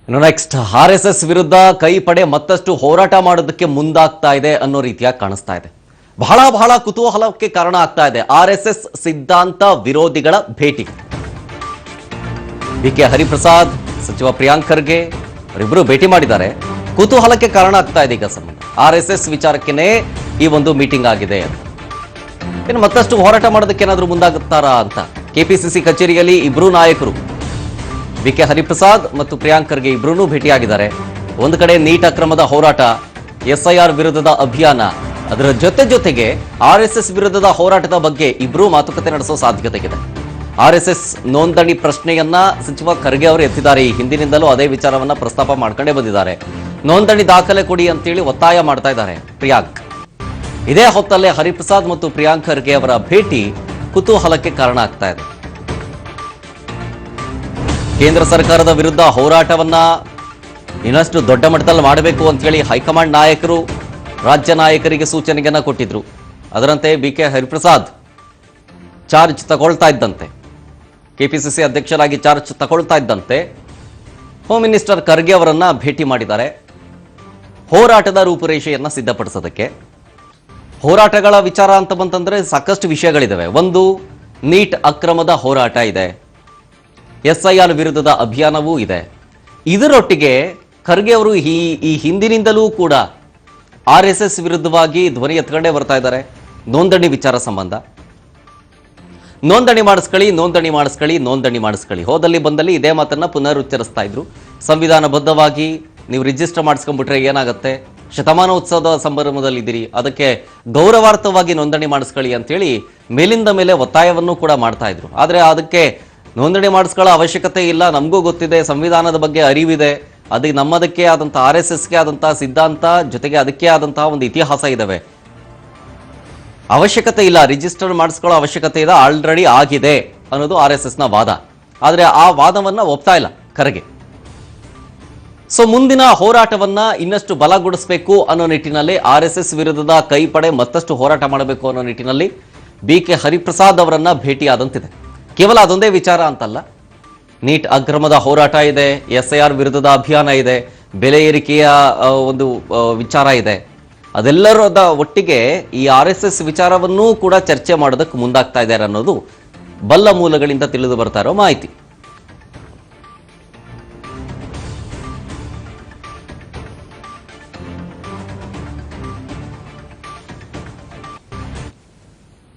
ಇನ್ನು next RSS ವಿರುದ್ಧ ಕೈ ಪಡೆ ಮತ್ತಷ್ಟು ಹೋರಾಟ ಮಾಡೋದಕ್ಕೆ ಮುಂದಾಗ್ತಾ ಇದೆ ಅನ್ನೋ ರೀತಿಯಾಗಿ ಕಾಣಿಸ್ತಾ ಇದೆ. ಬಹಳ ಕುತೂಹಲಕ್ಕೆ ಕಾರಣ ಆಗ್ತಾ ಇದೆ RSS ಸಿದ್ಧಾಂತ ವಿರೋಧಿಗಳ ಭೇಟಿ. BK ಹರಿಪ್ರಸಾದ್ ಸಚಿವ ಪ್ರಿಯಾಂಕ್ ಖರ್ಗೆ ಅವರಿಬ್ಬರು ಭೇಟಿ ಮಾಡಿದ್ದಾರೆ. ಕುತೂಹಲಕ್ಕೆ ಕಾರಣ ಆಗ್ತಾ ಇದೆ ಈಗ ಸಂಬಂಧ RSS ವಿಚಾರಕ್ಕೇನೆ ಈ ಒಂದು ಮೀಟಿಂಗ್ ಆಗಿದೆ. ಇನ್ನು ಮತ್ತಷ್ಟು ಹೋರಾಟ ಮಾಡೋದಕ್ಕೆ ಏನಾದರೂ ಮುಂದಾಗುತ್ತಾರಾ ಅಂತ KPCC ಕಚೇರಿಯಲ್ಲಿ ಇಬ್ಬರು ನಾಯಕರು BK ಹರಿಪ್ರಸಾದ್ ಮತ್ತು ಪ್ರಿಯಾಂಕ್ ಖರ್ಗೆ ಇಬ್ಬರೂ ಭೇಟಿಯಾಗಿದ್ದಾರೆ. ಒಂದು ಕಡೆ ನೀಟ್ ಅಕ್ರಮದ ಹೋರಾಟ, SIR ವಿರುದ್ಧದ ಅಭಿಯಾನ, ಅದರ ಜೊತೆಗೆ RSS ವಿರುದ್ಧದ ಹೋರಾಟದ ಬಗ್ಗೆ ಇಬ್ಬರೂ ಮಾತುಕತೆ ನಡೆಸೋ ಸಾಧ್ಯತೆ ಇದೆ. RSS ನೋಂದಣಿ ಪ್ರಶ್ನೆಯನ್ನ ಸಚಿವ ಖರ್ಗೆ ಅವರು ಎತ್ತಿದ್ದಾರೆ. ಈ ಹಿಂದಿನಿಂದಲೂ ಅದೇ ವಿಚಾರವನ್ನ ಪ್ರಸ್ತಾಪ ಮಾಡ್ಕೊಂಡೇ ಬಂದಿದ್ದಾರೆ. ನೋಂದಣಿ ದಾಖಲೆ ಕೊಡಿ ಅಂತೇಳಿ ಒತ್ತಾಯ ಮಾಡ್ತಾ ಇದ್ದಾರೆ ಪ್ರಿಯಾಂಕ್. ಇದೇ ಹೊತ್ತಲ್ಲೇ ಹರಿಪ್ರಸಾದ್ ಮತ್ತು ಪ್ರಿಯಾಂಕ್ ಖರ್ಗೆ ಅವರ ಭೇಟಿ ಕುತೂಹಲಕ್ಕೆ ಕಾರಣ ಆಗ್ತಾ ಇದೆ. ಕೇಂದ್ರ ಸರ್ಕಾರದ ವಿರುದ್ಧ ಹೋರಾಟವನ್ನ ಇನ್ನಷ್ಟು ದೊಡ್ಡ ಮಟ್ಟದಲ್ಲಿ ಮಾಡಬೇಕು ಅಂತ ಹೇಳಿ ಹೈಕಮಾಂಡ್ ನಾಯಕರು ರಾಜ್ಯ ನಾಯಕರಿಗೆ ಸೂಚನೆಯನ್ನ ಕೊಟ್ಟಿದ್ರು. ಅದರಂತೆ BK ಹರಿಪ್ರಸಾದ್ ಚಾರ್ಜ್ ತಗೊಳ್ತಾ ಇದ್ದಂತೆ, KPCC ಅಧ್ಯಕ್ಷರಾಗಿ ಚಾರ್ಜ್ ತಗೊಳ್ತಾ ಇದ್ದಂತೆ ಹೋಮ್ ಮಿನಿಸ್ಟರ್ ಖರ್ಗೆ ಅವರನ್ನ ಭೇಟಿ ಮಾಡಿದ್ದಾರೆ. ಹೋರಾಟದ ರೂಪುರೇಷೆಯನ್ನ ಸಿದ್ಧಪಡಿಸೋದಕ್ಕೆ. ಹೋರಾಟಗಳ ವಿಚಾರ ಅಂತ ಬಂತಂದ್ರೆ ಸಾಕಷ್ಟು ವಿಷಯಗಳಿದಾವೆ. ಒಂದು, ನೀಟ್ ಅಕ್ರಮದ ಹೋರಾಟ ಇದೆ, SIR ವಿರುದ್ಧದ ಅಭಿಯಾನವೂ ಇದೆ. ಇದರೊಟ್ಟಿಗೆ ಖರ್ಗೆ ಅವರು ಈ ಹಿಂದಿನಿಂದಲೂ ಕೂಡ RSS ವಿರುದ್ಧವಾಗಿ ಧ್ವನಿ ಎತ್ಕೊಂಡೇ ಬರ್ತಾ ಇದ್ದಾರೆ. ನೋಂದಣಿ ವಿಚಾರ ಸಂಬಂಧ ನೋಂದಣಿ ಮಾಡಿಸ್ಕೊಳ್ಳಿ ಹೋದಲ್ಲಿ ಬಂದಲ್ಲಿ ಇದೇ ಮಾತನ್ನ ಪುನರುಚ್ಚರಿಸ್ತಾ ಇದ್ರು. ಸಂವಿಧಾನಬದ್ಧವಾಗಿ ನೀವು ರಿಜಿಸ್ಟರ್ ಮಾಡಿಸ್ಕೊಂಡ್ಬಿಟ್ರೆ ಏನಾಗುತ್ತೆ, ಶತಮಾನೋತ್ಸವದ ಸಂಭ್ರಮದಲ್ಲಿದ್ದೀರಿ, ಅದಕ್ಕೆ ಗೌರವಾರ್ಥವಾಗಿ ನೋಂದಣಿ ಮಾಡಿಸ್ಕೊಳ್ಳಿ ಅಂತೇಳಿ ಮೇಲಿಂದ ಮೇಲೆ ಒತ್ತಾಯವನ್ನು ಕೂಡ ಮಾಡ್ತಾ ಇದ್ರು. ಆದರೆ ಅದಕ್ಕೆ ನೋಂದಣಿ ಮಾಡಿಸ್ಕೊಳ್ಳೋ ಅವಶ್ಯಕತೆ ಇಲ್ಲ, ನಮಗೂ ಗೊತ್ತಿದೆ, ಸಂವಿಧಾನದ ಬಗ್ಗೆ ಅರಿವಿದೆ, ಅದಕ್ಕೆ ನಮ್ಮದಕ್ಕೆ ಆದಂಥ RSSಗೆ ಆದಂಥ ಸಿದ್ಧಾಂತ, ಜೊತೆಗೆ ಅದಕ್ಕೆ ಆದಂತಹ ಒಂದು ಇತಿಹಾಸ ಇದಾವೆ, ಅವಶ್ಯಕತೆ ಇಲ್ಲ, ರಿಜಿಸ್ಟರ್ ಮಾಡಿಸ್ಕೊಳ್ಳೋ ಅವಶ್ಯಕತೆ ಇದೆ, ಆಲ್ರೆಡಿ ಆಗಿದೆ ಅನ್ನೋದು RSSನ ವಾದ. ಆದರೆ ಆ ವಾದವನ್ನ ಒಪ್ತಾ ಇಲ್ಲ ಖರ್ಗೆ. ಸೊ ಮುಂದಿನ ಹೋರಾಟವನ್ನ ಇನ್ನಷ್ಟು ಬಲಗೊಳಿಸಬೇಕು ಅನ್ನೋ ನಿಟ್ಟಿನಲ್ಲಿ RSS ವಿರುದ್ಧದ ಕೈಪಡೆ ಮತ್ತಷ್ಟು ಹೋರಾಟ ಮಾಡಬೇಕು ಅನ್ನೋ ನಿಟ್ಟಿನಲ್ಲಿ BK ಹರಿಪ್ರಸಾದ್ ಅವರನ್ನ ಭೇಟಿಯಾದಂತಿದೆ. ಕೇವಲ ಅದೊಂದೇ ವಿಚಾರ ಅಂತಲ್ಲ, ನೀಟ್ ಅಕ್ರಮದ ಹೋರಾಟ ಇದೆ, SIR ವಿರುದ್ಧದ ಅಭಿಯಾನ ಇದೆ, ಬೆಲೆ ಏರಿಕೆಯ ಒಂದು ವಿಚಾರ ಇದೆ. ಅದೆಲ್ಲರದ ಒಟ್ಟಿಗೆ ಈ RSS ವಿಚಾರವನ್ನೂ ಕೂಡ ಚರ್ಚೆ ಮಾಡೋದಕ್ಕೆ ಮುಂದಾಗ್ತಾ ಇದ್ದಾರೆ ಅನ್ನೋದು ಬಲ್ಲ ಮೂಲಗಳಿಂದ ತಿಳಿದು ಬರ್ತಾ ಇರೋ ಮಾಹಿತಿ.